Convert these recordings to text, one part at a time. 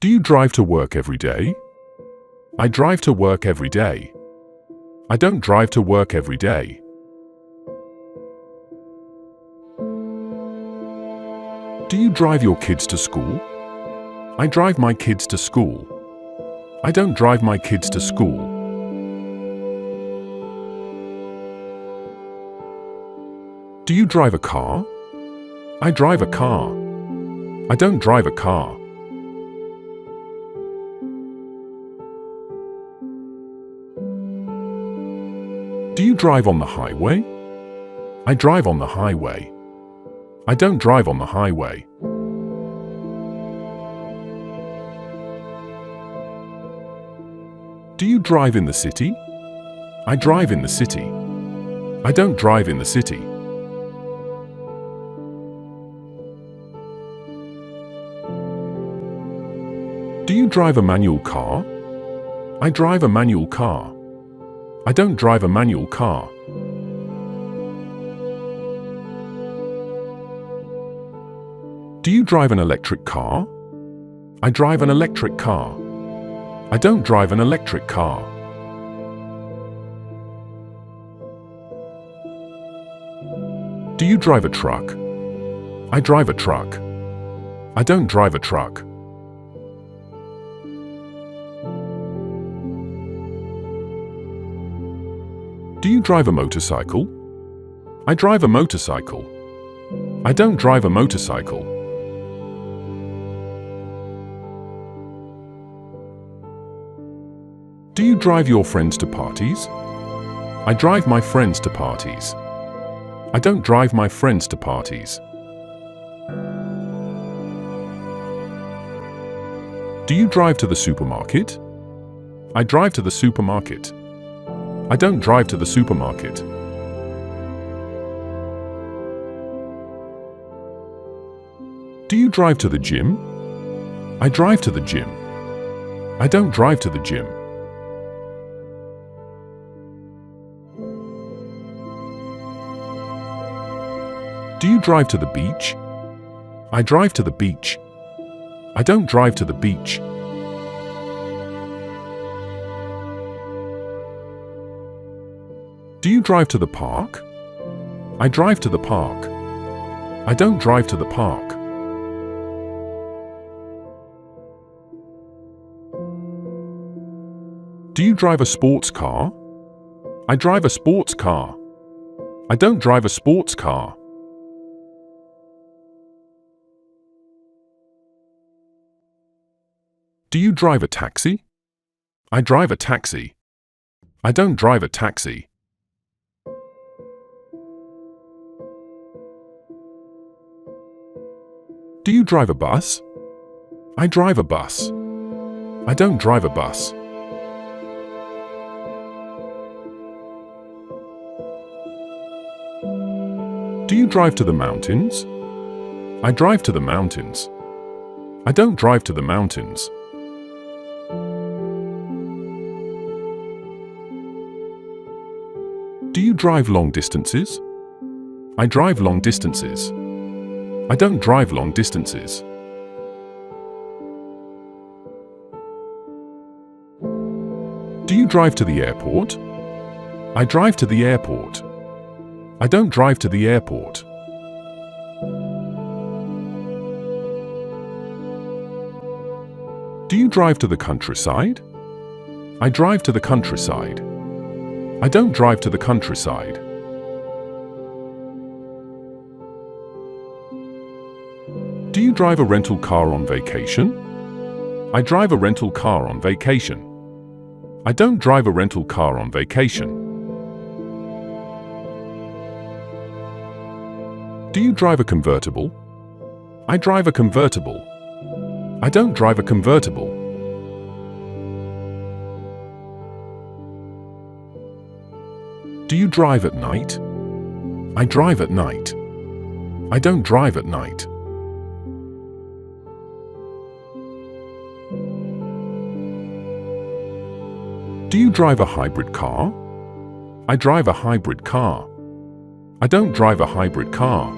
Do you drive to work every day? I drive to work every day. I don't drive to work every day. Do you drive your kids to school? I drive my kids to school. I don't drive my kids to school. Do you drive a car? I drive a car. I don't drive a car. Do you drive on the highway? I drive on the highway. I don't drive on the highway. Do you drive in the city? I drive in the city. I don't drive in the city. Do you drive a manual car? I drive a manual car. I don't drive a manual car. Do you drive an electric car? I drive an electric car. I don't drive an electric car. Do you drive a truck? I drive a truck. I don't drive a truck. Do you drive a motorcycle? I drive a motorcycle. I don't drive a motorcycle. Do you drive your friends to parties? I drive my friends to parties. I don't drive my friends to parties. Do you drive to the supermarket? I drive to the supermarket. I don't drive to the supermarket. Do you drive to the gym? I drive to the gym. I don't drive to the gym. Do you drive to the beach? I drive to the beach. I don't drive to the beach. Do you drive to the park? I drive to the park. I don't drive to the park. Do you drive a sports car? I drive a sports car. I don't drive a sports car. Do you drive a taxi? I drive a taxi. I don't drive a taxi. Do you drive a bus? I drive a bus. I don't drive a bus. Do you drive to the mountains? I drive to the mountains. I don't drive to the mountains. Do you drive long distances? I drive long distances. I don't drive long distances. Do you drive to the airport? I drive to the airport. I don't drive to the airport. Do you drive to the countryside? I drive to the countryside. I don't drive to the countryside. Do you drive a rental car on vacation? I drive a rental car on vacation. I don't drive a rental car on vacation. Do you drive a convertible? I drive a convertible. I don't drive a convertible. Do you drive at night? I drive at night. I don't drive at night. Do you drive a hybrid car? I drive a hybrid car. I don't drive a hybrid car.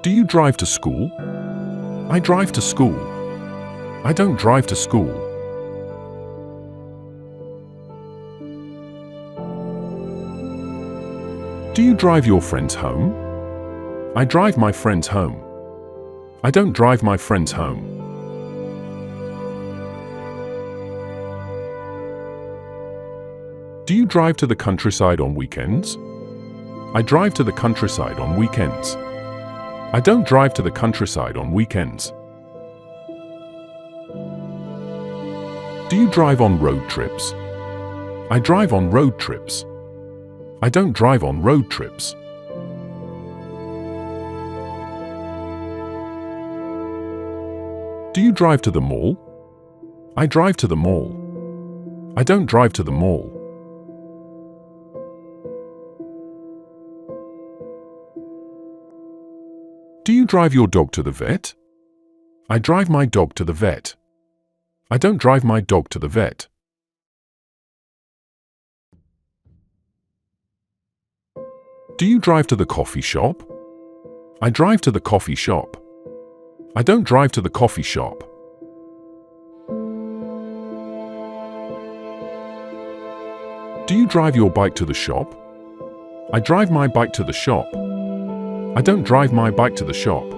Do you drive to school? I drive to school. I don't drive to school. Do you drive your friends home? I drive my friends home. I don't drive my friends home. Do you drive to the countryside on weekends? I drive to the countryside on weekends. I don't drive to the countryside on weekends. Do you drive on road trips? I drive on road trips. I don't drive on road trips. Do you drive to the mall? I drive to the mall. I don't drive to the mall. Do you drive your dog to the vet? I drive my dog to the vet. I don't drive my dog to the vet. Do you drive to the coffee shop? I drive to the coffee shop. I don't drive to the coffee shop. Do you drive your bike to the shop? I drive my bike to the shop. I don't drive my bike to the shop.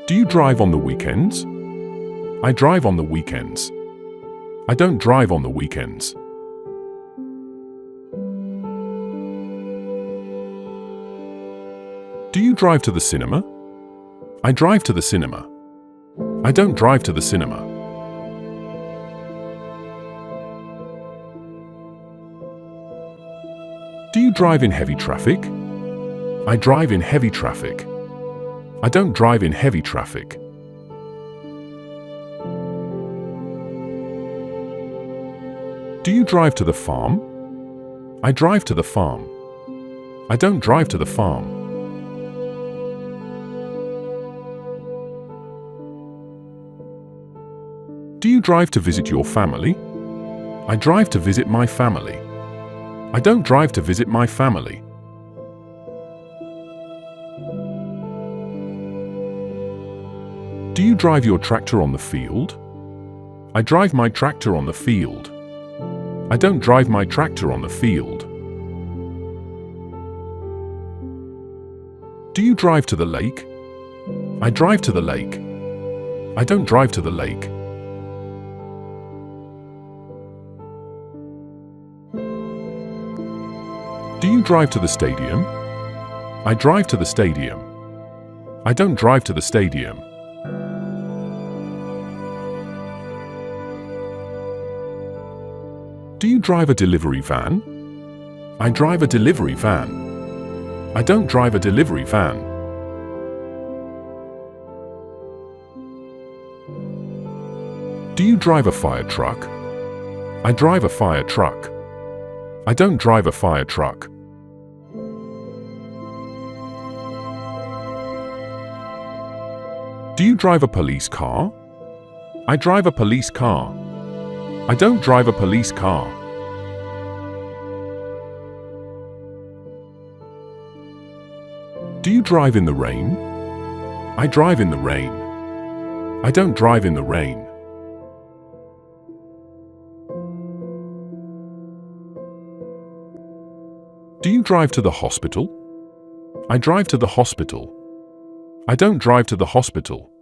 Do you drive on the weekends? I drive on the weekends. I don't drive on the weekends. Do you drive to the cinema? I drive to the cinema. I don't drive to the cinema. Do you drive in heavy traffic? I drive in heavy traffic. I don't drive in heavy traffic. Do you drive to the farm? I drive to the farm. I don't drive to the farm. Do you drive to visit your family? I drive to visit my family. I don't drive to visit my family. Do you drive your tractor on the field? I drive my tractor on the field. I don't drive my tractor on the field. Do you drive to the lake? I drive to the lake. I don't drive to the lake. Do you drive to the stadium? I drive to the stadium. I don't drive to the stadium. Do you drive a delivery van? I drive a delivery van. I don't drive a delivery van. Do you drive a fire truck? I drive a fire truck. I don't drive a fire truck. Do you drive a police car? I drive a police car. I don't drive a police car. Do you drive in the rain? I drive in the rain. I don't drive in the rain. Do you drive to the hospital? I drive to the hospital. I don't drive to the hospital.